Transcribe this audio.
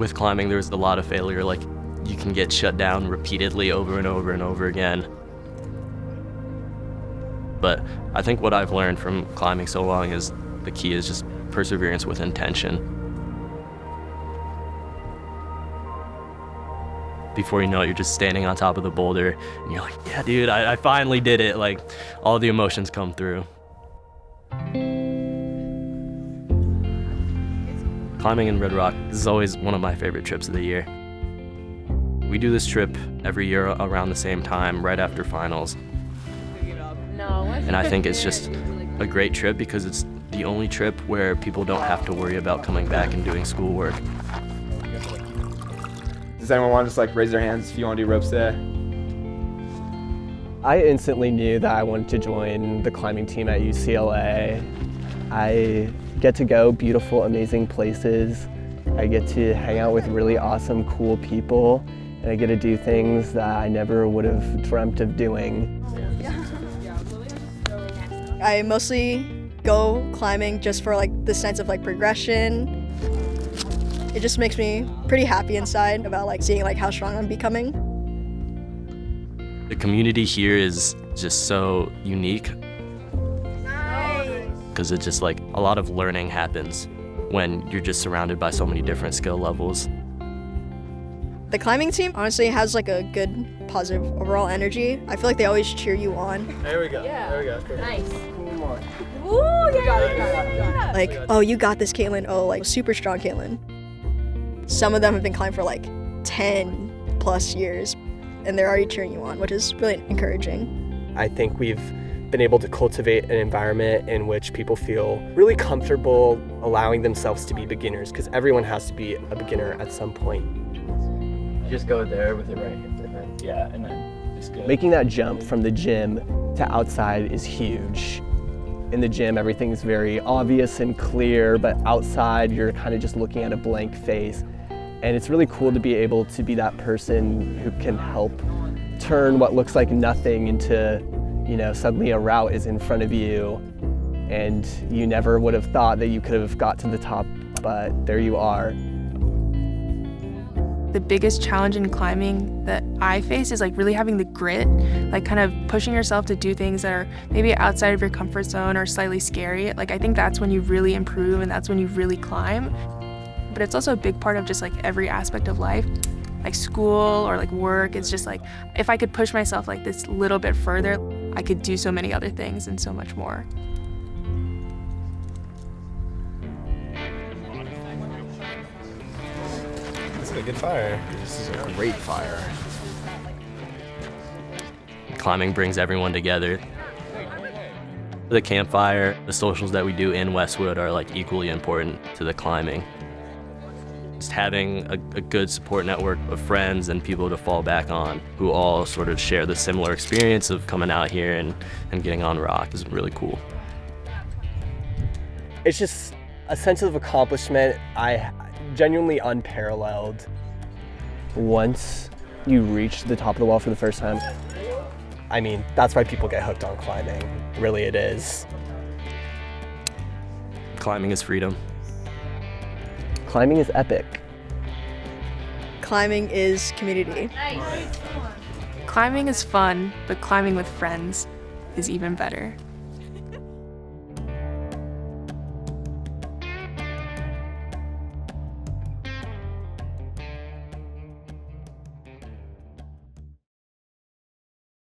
With climbing, there's a lot of failure. Like, you can get shut down repeatedly over and over and over again. But I think what I've learned from climbing so long is the key is just perseverance with intention. Before you know it, you're just standing on top of the boulder and you're like, yeah, dude, I finally did it. Like, all the emotions come through. Climbing in Red Rock is always one of my favorite trips of the year. We do this trip every year around the same time, right after finals. And I think it's just a great trip because it's the only trip where people don't have to worry about coming back and doing schoolwork. Does anyone want to just like raise their hands if you want to do ropes today? I instantly knew that I wanted to join the climbing team at UCLA. I get to go beautiful, amazing places. I get to hang out with really awesome, cool people, and I get to do things that I never would have dreamt of doing. I mostly go climbing just for like the sense of like progression. It just makes me pretty happy inside about like seeing like how strong I'm becoming. The community here is just so unique. Because it's just like a lot of learning happens when you're just surrounded by so many different skill levels. The climbing team honestly has like a good, positive overall energy. I feel like they always cheer you on. There we go. Yeah. There we go. Nice. Ooh, you got it. Like, oh, you got this, Caitlin. Oh, like super strong, Caitlin. Some of them have been climbing for like 10 plus years, and they're already cheering you on, which is really encouraging. I think we've been able to cultivate an environment in which people feel really comfortable allowing themselves to be beginners, because everyone has to be a beginner at some point. Just go there with your right hip, and then and then just go. Making that jump from the gym to outside is huge. In the gym, everything's very obvious and clear, but outside, you're kind of just looking at a blank face. And it's really cool to be able to be that person who can help turn what looks like nothing into, you know, suddenly a route is in front of you, and you never would have thought that you could have got to the top, but there you are. The biggest challenge in climbing that I face is like really having the grit, like kind of pushing yourself to do things that are maybe outside of your comfort zone or slightly scary. Like I think that's when you really improve and that's when you really climb. But it's also a big part of just like every aspect of life, like school or like work. It's just like, if I could push myself like this little bit further, I could do so many other things and so much more. This is a good fire. This is a great fire. Climbing brings everyone together. The campfire, the socials that we do in Westwood are like equally important to the climbing. Just having a good support network of friends and people to fall back on who all sort of share the similar experience of coming out here and getting on rock is really cool. It's just a sense of accomplishment, genuinely unparalleled. Once you reach the top of the wall for the first time, I mean, that's why people get hooked on climbing. Really, it is. Climbing is freedom. Climbing is epic. Climbing is community. Climbing is fun, but climbing with friends is even better.